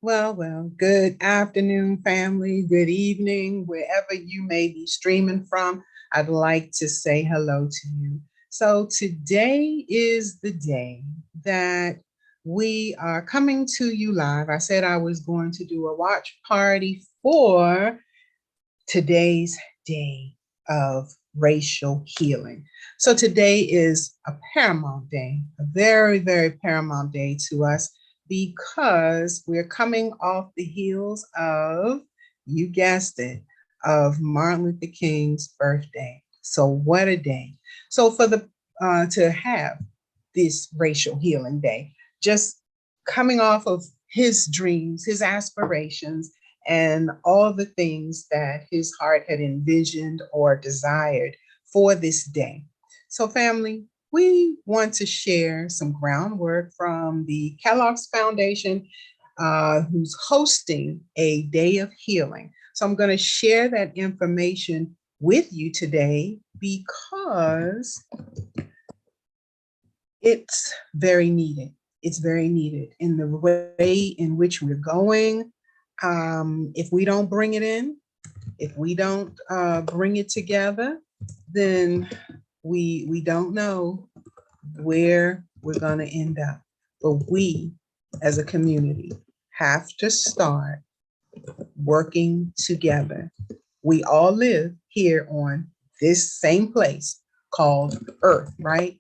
Good afternoon, family. Good evening, wherever you may be streaming from. I'd like to say hello to you. So, today is the day that we are coming to you live. I said I was going to do a watch party for today's day of racial healing. So today is a paramount day, a very, very paramount day to us because we're coming off the heels of, you guessed it, of Martin Luther King's birthday. So what a day. So for the to have this racial healing day, just coming off of his dreams, his aspirations, and all the things that his heart had envisioned or desired for this day. So, family, we want to share some groundwork from the Kellogg's Foundation, who's hosting a day of healing. So, I'm going to share that information with you today because it's very needed. It's very needed in the way in which we're going. If we don't bring it in, if we don't bring it together, then we don't know where we're going to end up. But we, as a community, have to start working together. We all live here on this same place called Earth, right?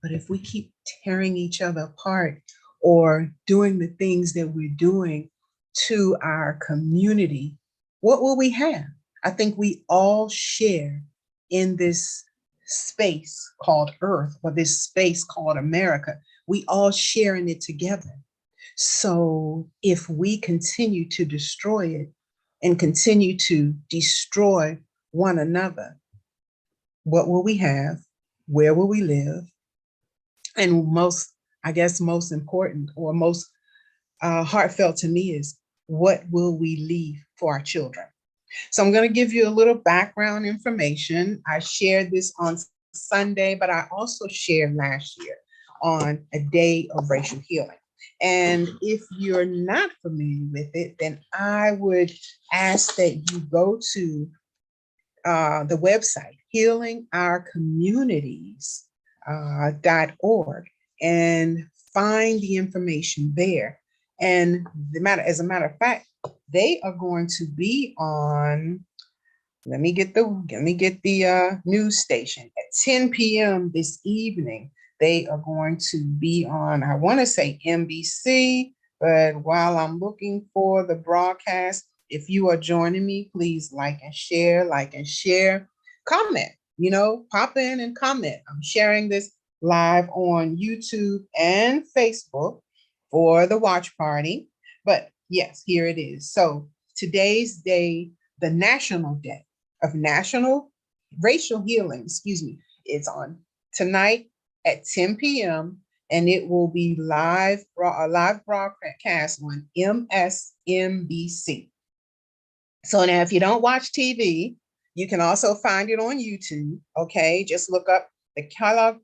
But if we keep tearing each other apart or doing the things that we're doing to our community, what will we have? I think we all share in this space called Earth or this space called America. We all share in it together. So if we continue to destroy it and continue to destroy one another, what will we have? Where will we live? And most, I guess, most important or most heartfelt to me is what will we leave for our children? So I'm going to give you a little background information. I shared this on Sunday, but I also shared last year on a day of racial healing. And if you're not familiar with it, then I would ask that you go to the website, healingourcommunities.org, and find the information there. And as a matter of fact, they are going to be on. Let me get the news station at 10 p.m. this evening. They are going to be on. I want to say NBC, but while I'm looking for the broadcast, if you are joining me, please like and share, comment. Pop in and comment. I'm sharing this live on YouTube and Facebook for the watch party. But yes, here it is. So today's day, the National Day of National Racial Healing, it's on tonight at 10 p.m. and it will be a live broadcast on MSNBC. So now if you don't watch TV, you can also find it on YouTube, okay? Just look up the Kellogg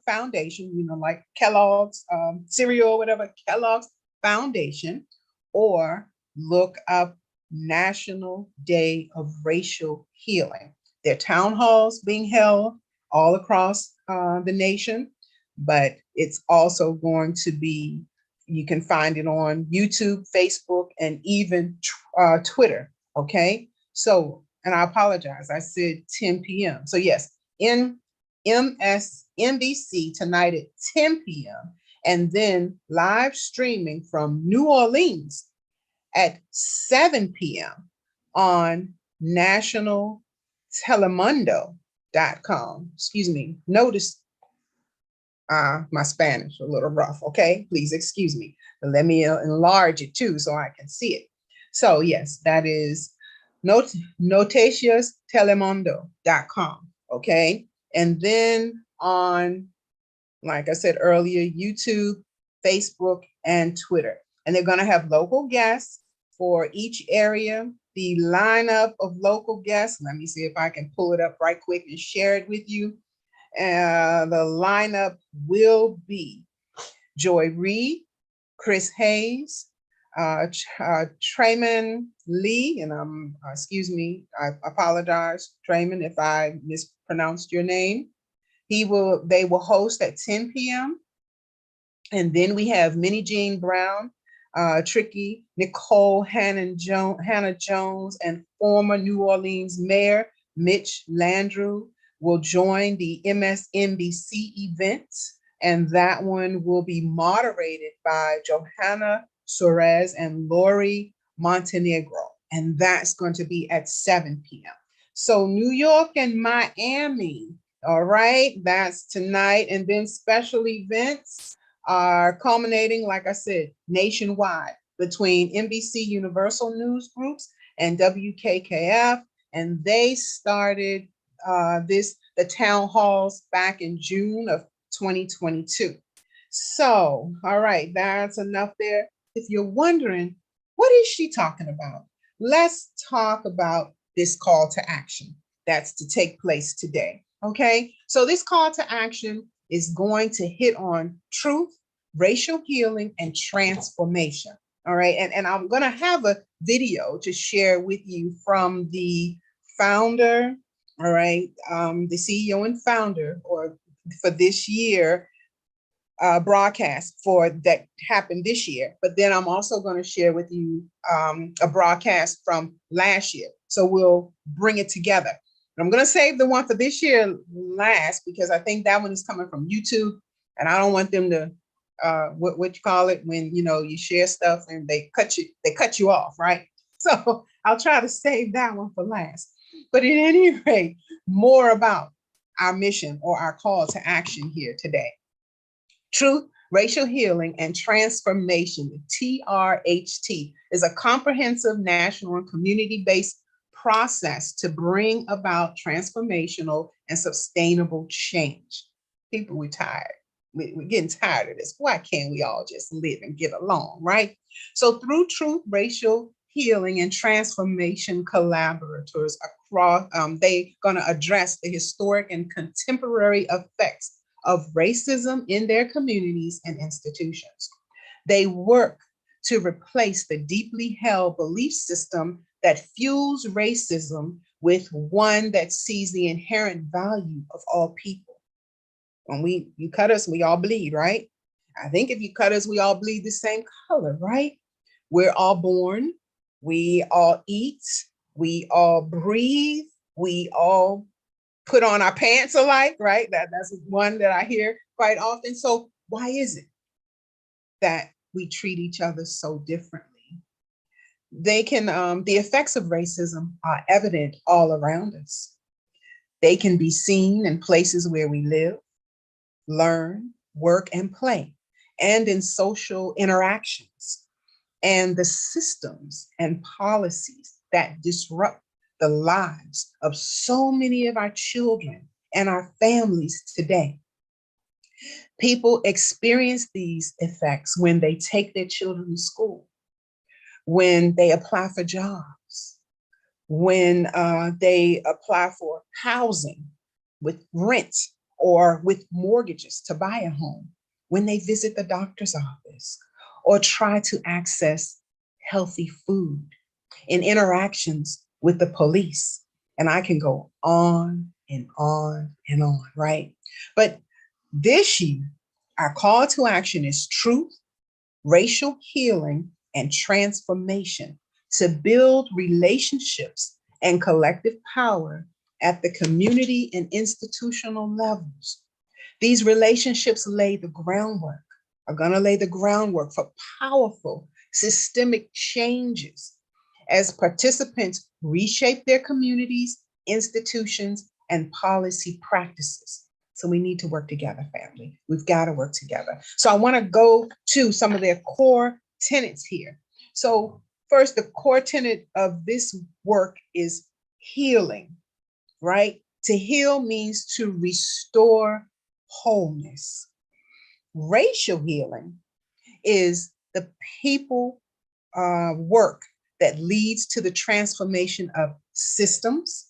Foundation, like Kellogg's cereal or whatever, Kellogg's Foundation, or look up National Day of Racial Healing. There are town halls being held all across the nation, but it's also going to be, you can find it on YouTube, Facebook, and even Twitter, okay? So, and I apologize, I said 10 p.m. So yes, in MSNBC tonight at 10 p.m. and then live streaming from New Orleans at 7 p.m. on nationaltelemundo.com. Excuse me. Notice my Spanish a little rough, okay? Please excuse me. But let me enlarge it too so I can see it. So yes, that is noticiastelemundo.com, okay? And then on, like I said earlier, YouTube, Facebook, and Twitter. And they're going to have local guests for each area. The lineup of local guests, let me see if I can pull it up right quick and share it with you. The lineup will be Joy Reid, Chris Hayes, Trayman Lee, and excuse me, I apologize, Trayman, if I mispronounced your name. They will host at 10 p.m. And then we have Minnie Jean Brown, Tricky, Nicole Hannah Jones, and former New Orleans Mayor Mitch Landrieu will join the MSNBC event. And that one will be moderated by Johanna Suarez and Lori Montenegro. And that's going to be at 7 p.m. So New York and Miami, all right, that's tonight. And then special events are culminating, like I said, nationwide between NBC Universal News Groups and WKKF. And they started the town halls back in June of 2022. So, all right, that's enough there. If you're wondering, what is she talking about? Let's talk about this call to action that's to take place today. Okay, so this call to action is going to hit on truth, racial healing, and transformation. All right, and I'm going to have a video to share with you from the founder, all right, the CEO and founder for this year broadcast for that happened this year. But then I'm also going to share with you a broadcast from last year. So we'll bring it together. I'm going to save the one for this year last because I think that one is coming from YouTube, and I don't want them to what you call it when you share stuff and they cut you off, right? So I'll try to save that one for last. But at any rate, more about our mission or our call to action here today. Truth, Racial Healing, and Transformation, TRHT, is a comprehensive national and community-based process to bring about transformational and sustainable change. People, we're tired. We're getting tired of this. Why can't we all just live and get along, right? So through Truth, Racial Healing, and Transformation collaborators across, they're going to address the historic and contemporary effects of racism in their communities and institutions. They work to replace the deeply held belief system that fuels racism with one that sees the inherent value of all people. When you cut us, we all bleed, right? I think if you cut us, we all bleed the same color, right? We're all born, we all eat, we all breathe, we all put on our pants alike, right? That's one that I hear quite often. So why is it that we treat each other so differently? The effects of racism are evident all around us. They can be seen in places where we live, learn, work, and play, and in social interactions, and the systems and policies that disrupt the lives of so many of our children and our families today. People experience these effects when they take their children to school, when they apply for jobs, when they apply for housing with rent or with mortgages to buy a home, when they visit the doctor's office or try to access healthy food, in interactions with the police. And I can go on and on and on, right? But this year, our call to action is truth, racial healing, and transformation to build relationships and collective power at the community and institutional levels. These relationships are going to lay the groundwork for powerful systemic changes as participants reshape their communities, institutions, and policy practices. So we need to work together, family. We've got to work together. So I want to go to some of their core tenets here. So first, the core tenet of this work is healing, right? To heal means to restore wholeness. Racial healing is the people work that leads to the transformation of systems,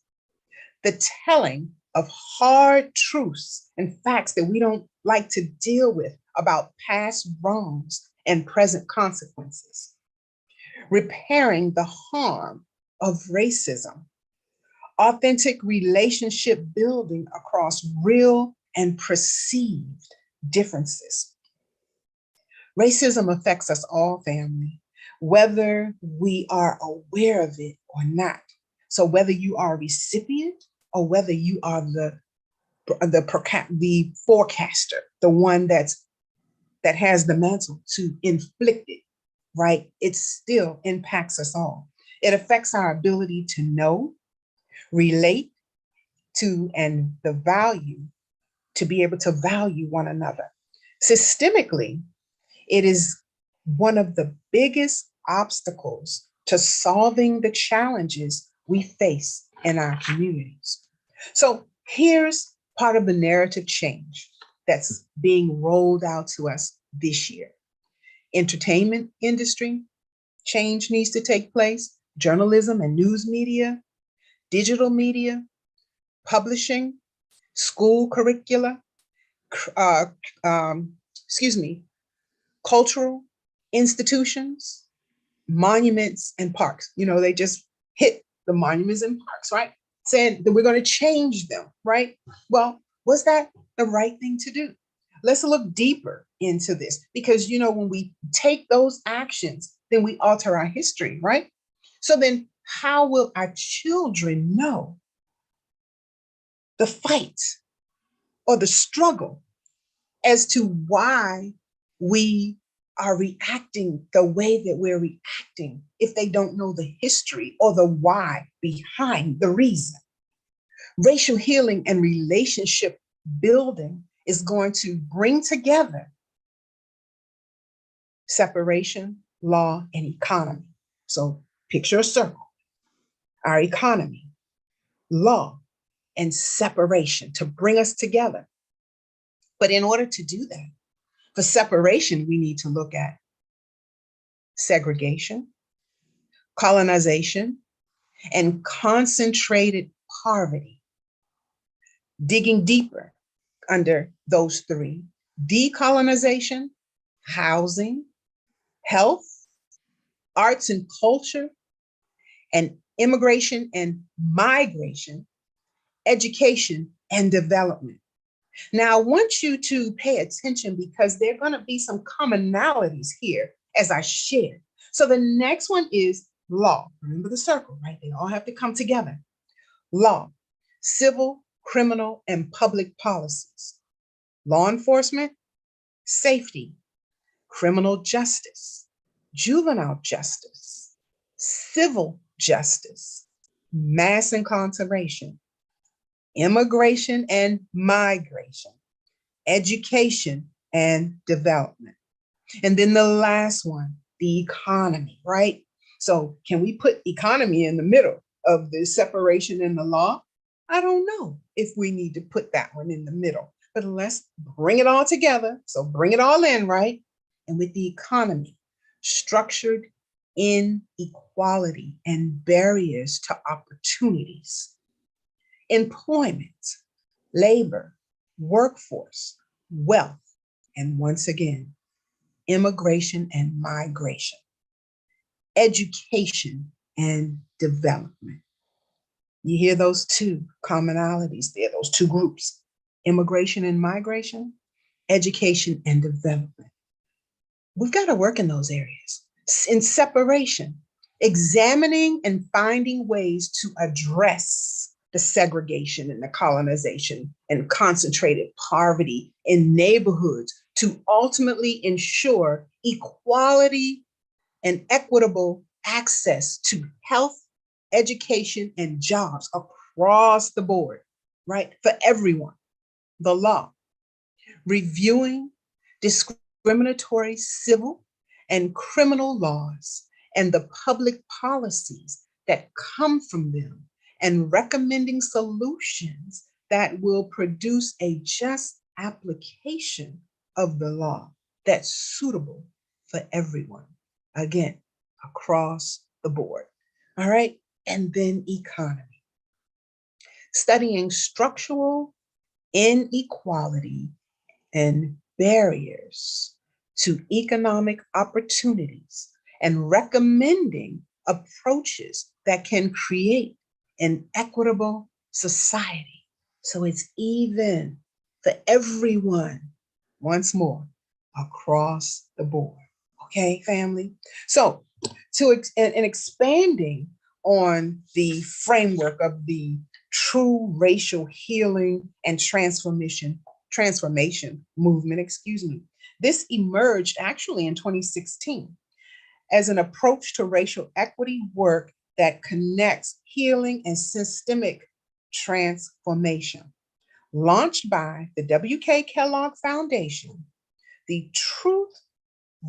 the telling of hard truths and facts that we don't like to deal with about past wrongs and present consequences. repairing the harm of racism, authentic relationship building across real and perceived differences. Racism affects us all, family, whether we are aware of it or not. So whether you are a recipient or whether you are the forecaster, the one that has the mantle to inflict it, right? It still impacts us all. It affects our ability to know, relate to, and the value, to be able to value one another. Systemically, it is one of the biggest obstacles to solving the challenges we face in our communities. So here's part of the narrative change that's being rolled out to us this year. Entertainment industry change needs to take place, journalism and news media, digital media, publishing, school curricula, uh, um, excuse me, cultural institutions, monuments, and parks. You know, they just hit the monuments and parks, right? Saying that we're going to change them, right? Well, was that the right thing to do? Let's look deeper into this because, you know, when we take those actions, then we alter our history, right? So then how will our children know the fight or the struggle as to why we are reacting the way that we're reacting if they don't know the history or the why behind the reason? Racial healing and relationship building is going to bring together separation, law, and economy. So picture a circle. Our economy, law, and separation to bring us together. But in order to do that, for separation, we need to look at segregation, colonization, and concentrated poverty. Digging deeper under those three: decolonization, housing, health, arts and culture, and immigration and migration, education and development. Now, I want you to pay attention because there are going to be some commonalities here as I share. So the next one is law. Remember the circle, right? They all have to come together. Law, civil, criminal, and public policies. Law enforcement, safety, criminal justice, juvenile justice, civil justice, mass incarceration, immigration and migration, education and development. And then the last one, the economy, right? So can we put economy in the middle of the separation and the law? I don't know if we need to put that one in the middle, but let's bring it all together. So bring it all in, right? And with the economy, structured inequality and barriers to opportunities, employment, labor, workforce, wealth, and once again, immigration and migration, education and development. You hear those two commonalities there, those two groups: immigration and migration, education and development. We've got to work in those areas. In separation, examining and finding ways to address the segregation and the colonization and concentrated poverty in neighborhoods to ultimately ensure equality and equitable access to health, education, and jobs across the board, right? For everyone. The law, reviewing discriminatory civil and criminal laws and the public policies that come from them, and recommending solutions that will produce a just application of the law that's suitable for everyone. Again, across the board. All right. And then economy. Studying structural inequality and barriers to economic opportunities and recommending approaches that can create an equitable society. So it's even for everyone, once more, across the board. Okay, family? So, and expanding on the framework of the true racial healing and transformation movement, excuse me. This emerged actually in 2016 as an approach to racial equity work that connects healing and systemic transformation. Launched by the W.K. Kellogg Foundation, the Truth,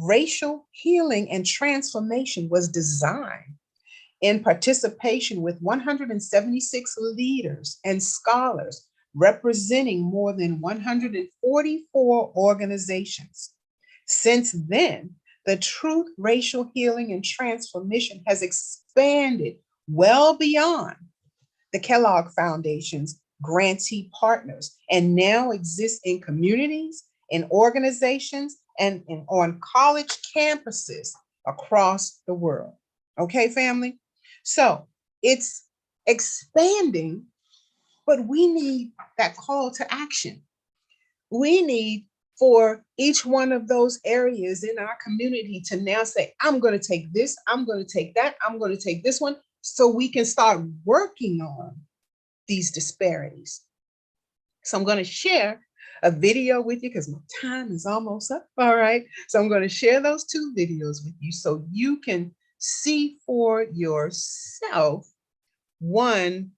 Racial Healing and Transformation was designed in participation with 176 leaders and scholars representing more than 144 organizations. Since then, the Truth, Racial Healing and Transformation has expanded well beyond the Kellogg Foundation's grantee partners and now exists in communities, in organizations, and on college campuses across the world. Okay, family? So it's expanding, but we need that call to action. We need for each one of those areas in our community to now say, I'm going to take this, I'm going to take that, I'm going to take this one, so we can start working on these disparities. So I'm going to share a video with you because my time is almost up. All right. So I'm going to share those two videos with you so you can see for yourself, one,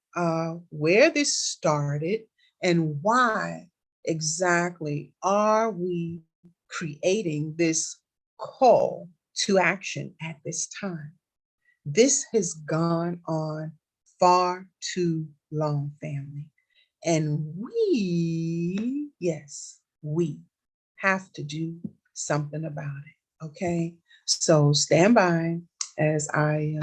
where this started and why exactly are we creating this call to action at this time. This has gone on far too long, family. And we, yes, we have to do something about it. Okay. So stand by as I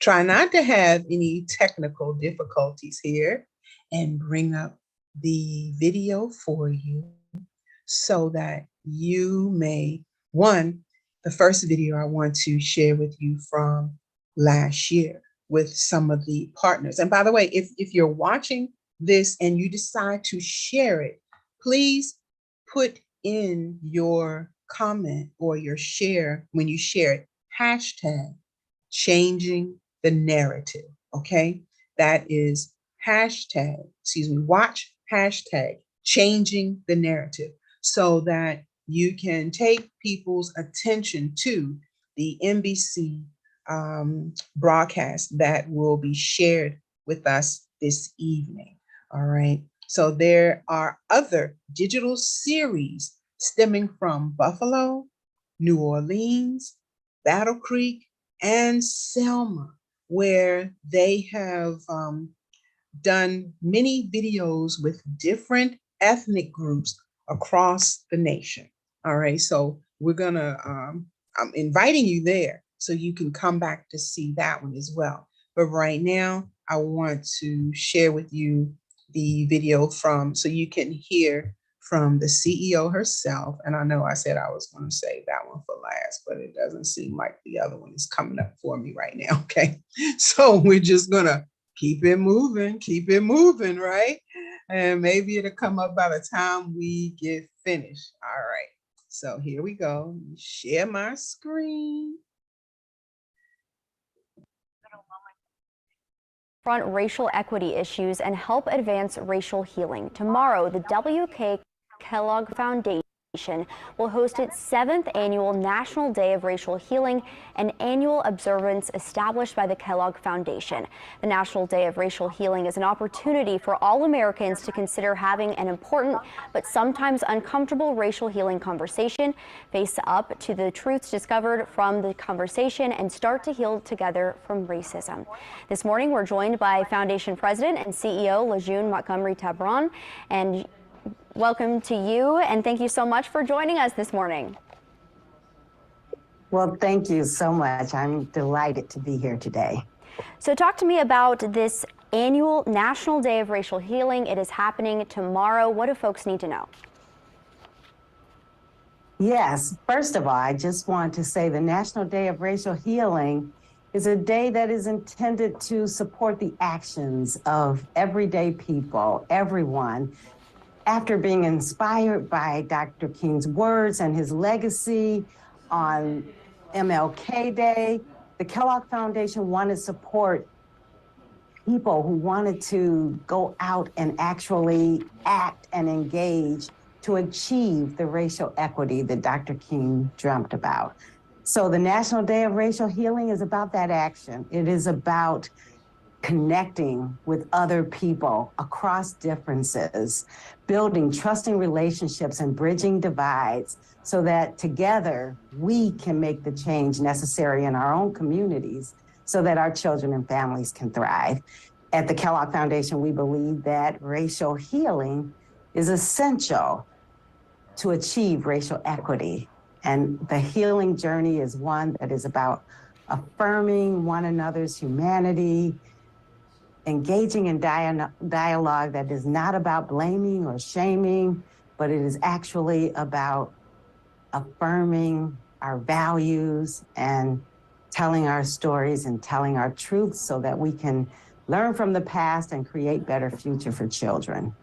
try not to have any technical difficulties here and bring up the video for you so that you may, one, the first video I want to share with you from last year with some of the partners. And by the way, if you're watching this and you decide to share it, please put in your comment or your share when you share it, hashtag changing the narrative. Okay. That is watch hashtag changing the narrative so that you can take people's attention to the NBC broadcast that will be shared with us this evening. All right. So there are other digital series stemming from Buffalo, New Orleans, Battle Creek, and Selma, where they have done many videos with different ethnic groups across the nation. All right. So we're going to, I'm inviting you there so you can come back to see that one as well. But right now, I want to share with you the video so you can hear from the CEO herself. And I know I said I was going to save that one for last, but it doesn't seem like the other one is coming up for me right now. Okay. So we're just going to keep it moving, right? And maybe it'll come up by the time we get finished. All right. So here we go. Share my screen. Front racial equity issues and help advance racial healing. Tomorrow, the W.K. Kellogg Foundation will host its 7th annual National Day of Racial Healing, an annual observance established by the Kellogg Foundation. The National Day of Racial Healing is an opportunity for all Americans to consider having an important but sometimes uncomfortable racial healing conversation, face up to the truths discovered from the conversation, and start to heal together from racism. This morning, we're joined by Foundation President and CEO Lejeune Montgomery Tabron, and welcome to you, and thank you so much for joining us this morning. Well, thank you so much. I'm delighted to be here today. So talk to me about this annual National Day of Racial Healing. It is happening tomorrow. What do folks need to know? Yes, first of all, I just want to say the National Day of Racial Healing is a day that is intended to support the actions of everyday people, everyone. After being inspired by Dr. King's words and his legacy on MLK Day, the Kellogg Foundation wanted to support people who wanted to go out and actually act and engage to achieve the racial equity that Dr. King dreamt about. So the National Day of Racial Healing is about that action. It is about connecting with other people across differences, building trusting relationships and bridging divides so that together we can make the change necessary in our own communities so that our children and families can thrive. At the Kellogg Foundation, we believe that racial healing is essential to achieve racial equity. And the healing journey is one that is about affirming one another's humanity, engaging in dialogue that is not about blaming or shaming, but it is actually about affirming our values and telling our stories and telling our truths so that we can learn from the past and create better future for children.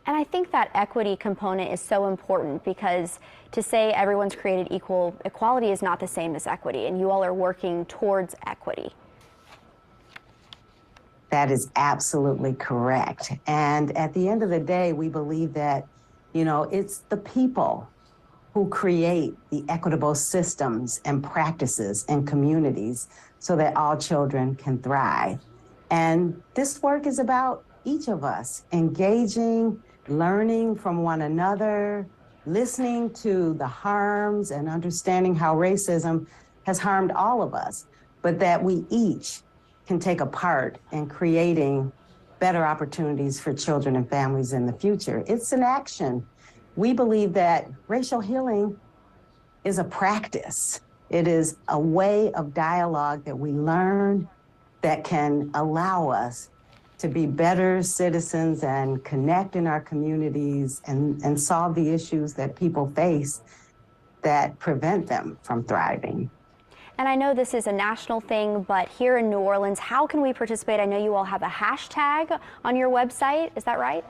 And I think that equity component is so important because to say everyone's created equal, equality is not the same as equity, and you all are working towards equity. That is absolutely correct. And at the end of the day, we believe that, it's the people who create the equitable systems and practices in communities so that all children can thrive. And this work is about each of us engaging, learning from one another, listening to the harms and understanding how racism has harmed all of us, but that we each can take a part in creating better opportunities for children and families in the future. It's an action. We believe that racial healing is a practice. It is a way of dialogue that we learn that can allow us to be better citizens and connect in our communities and solve the issues that people face that prevent them from thriving. And I know this is a national thing, but here in New Orleans, how can we participate? I know you all have a hashtag on your website. Is that right?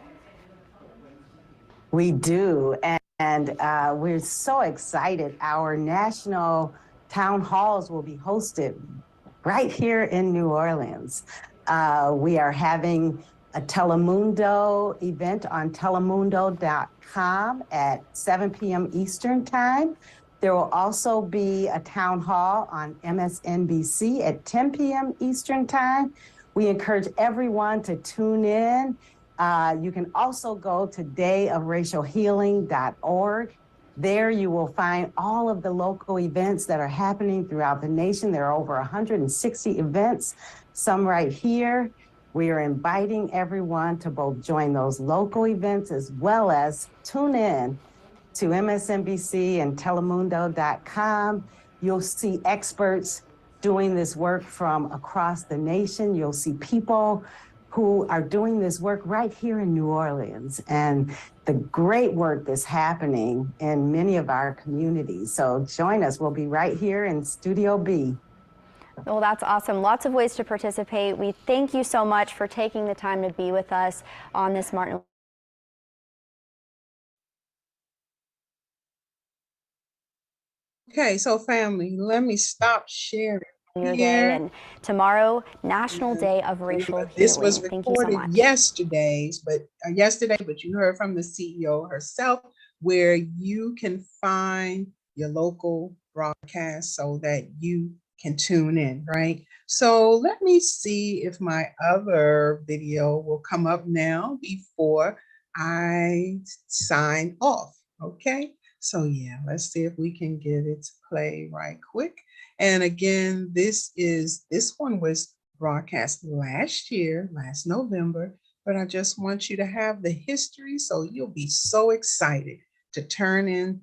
We do, and we're so excited. Our national town halls will be hosted right here in New Orleans. We are having a Telemundo event on telemundo.com at 7 p.m. Eastern Time. There will also be a town hall on MSNBC at 10 p.m. Eastern Time. We encourage everyone to tune in. You can also go to dayofracialhealing.org. There you will find all of the local events that are happening throughout the nation. There are over 160 events, some right here. We are inviting everyone to both join those local events as well as tune in to MSNBC and telemundo.com. You'll see experts doing this work from across the nation. You'll see people who are doing this work right here in New Orleans and the great work that's happening in many of our communities. So join us. We'll be right here in Studio B. Well, that's awesome. Lots of ways to participate. We thank you so much for taking the time to be with us on this Martin. Okay, so family, let me stop sharing Your day, here. and tomorrow, National Day of Racial Healing. This was Thank you so recorded much. yesterday, but you heard from the CEO herself where you can find your local broadcast so that you can tune in, right? So let me see if my other video will come up now before I sign off, okay? So yeah, let's see if we can get it to play right quick. And again, this one was broadcast last November, but I just want you to have the history so you'll be so excited to tune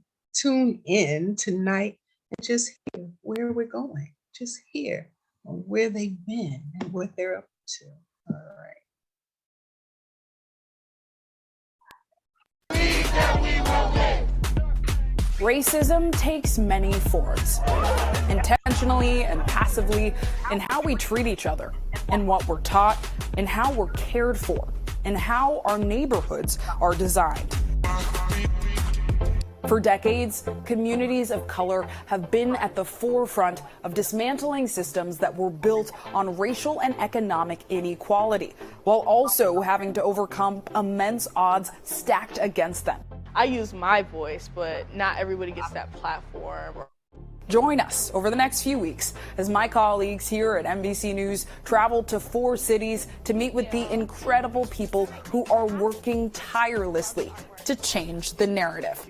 in tonight and just hear where we're going, just hear where they've been and what they're up to. All right. Racism takes many forms, intentionally and passively, in how we treat each other, in what we're taught, in how we're cared for, and how our neighborhoods are designed. For decades, communities of color have been at the forefront of dismantling systems that were built on racial and economic inequality, while also having to overcome immense odds stacked against them. I use my voice, but not everybody gets that platform. Join us over the next few weeks as my colleagues here at NBC News travel to 4 cities to meet with the incredible people who are working tirelessly to change the narrative.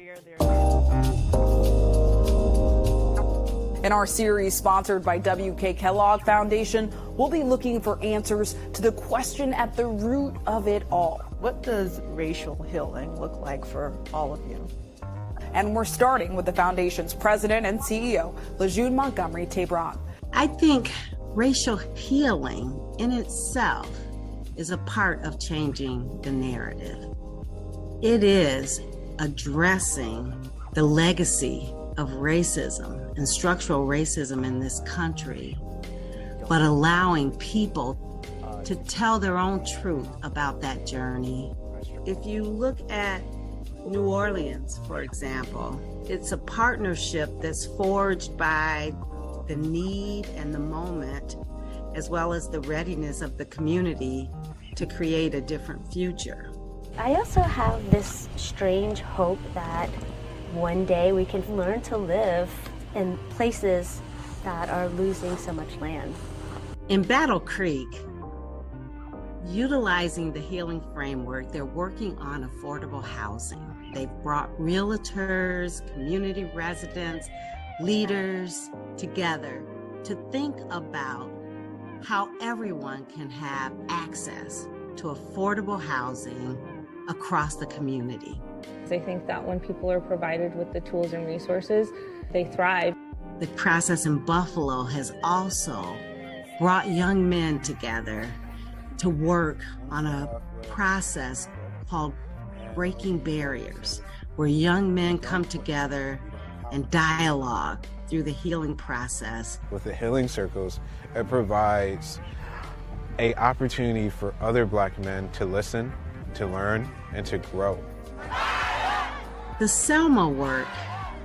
In our series sponsored by WK Kellogg Foundation, we'll be looking for answers to the question at the root of it all. What does racial healing look like for all of you? And we're starting with the foundation's president and CEO, Lejeune Montgomery Tabron. I think racial healing in itself is a part of changing the narrative. It is addressing the legacy of racism and structural racism in this country, but allowing people to tell their own truth about that journey. If you look at New Orleans, for example, it's a partnership that's forged by the need and the moment, as well as the readiness of the community to create a different future. I also have this strange hope that one day we can learn to live in places that are losing so much land. In Battle Creek, utilizing the healing framework, they're working on affordable housing. They've brought realtors, community residents, leaders together to think about how everyone can have access to affordable housing across the community. I think that when people are provided with the tools and resources, they thrive. The process in Buffalo has also brought young men together to work on a process called Breaking Barriers, where young men come together and dialogue through the healing process. With the healing circles, it provides an opportunity for other Black men to listen, to learn, and to grow. The Selma work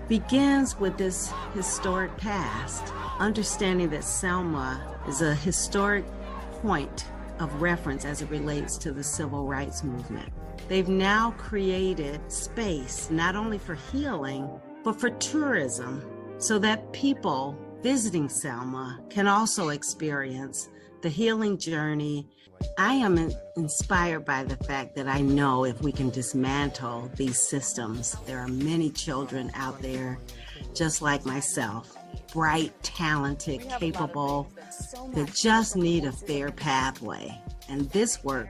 begins with this historic past, understanding that Selma is a historic point of reference as it relates to the civil rights movement. They've now created space not only for healing, but for tourism, so that people visiting Selma can also experience the healing journey. I am inspired by the fact that I know if we can dismantle these systems, there are many children out there just like myself, bright, talented, capable, that just need a fair pathway. And this work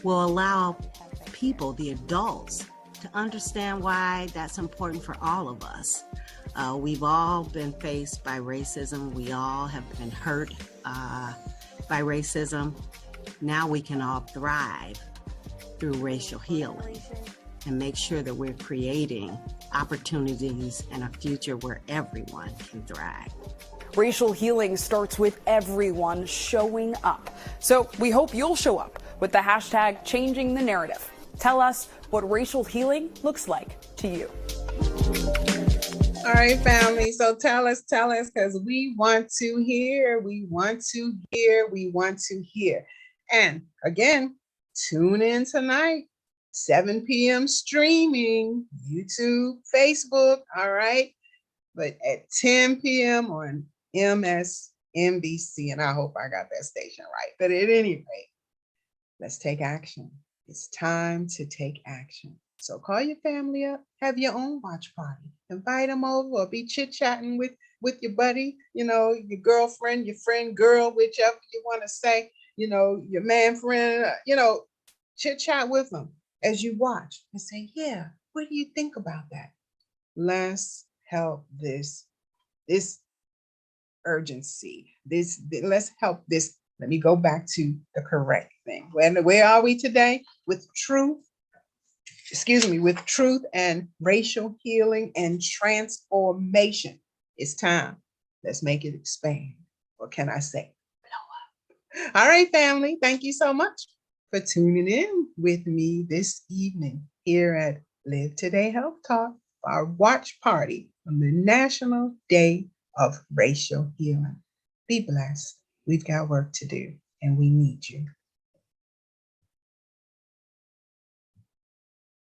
will allow people, the adults, to understand why that's important for all of us. We've all been faced by racism. We all have been hurt by racism. Now we can all thrive through racial healing and make sure that we're creating opportunities and a future where everyone can thrive. Racial healing starts with everyone showing up. So we hope you'll show up with the hashtag Changing the Narrative. Tell us what racial healing looks like to you. All right, family. So tell us, because we want to hear, we want to hear. And again, tune in tonight, 7 p.m. streaming, YouTube, Facebook, all right? But at 10 p.m. on MSNBC, and I hope I got that station right. But at any rate, let's take action. It's time to take action. So call your family up, have your own watch party, invite them over, or be chit-chatting with your buddy, your girlfriend, your friend, girl, whichever you want to say, your man friend, chit-chat with them as you watch and say, yeah, what do you think about that? Let's help this urgency. Let's help this. Let me go back to the correct thing. Where are we today? With truth, with truth and racial healing and transformation. It's time. Let's make it expand. What can I say? Blow up. All right, family. Thank you so much for tuning in with me this evening here at Live Today Health Talk, our watch party on the National Day of Racial Healing. Be blessed. We've got work to do, and we need you.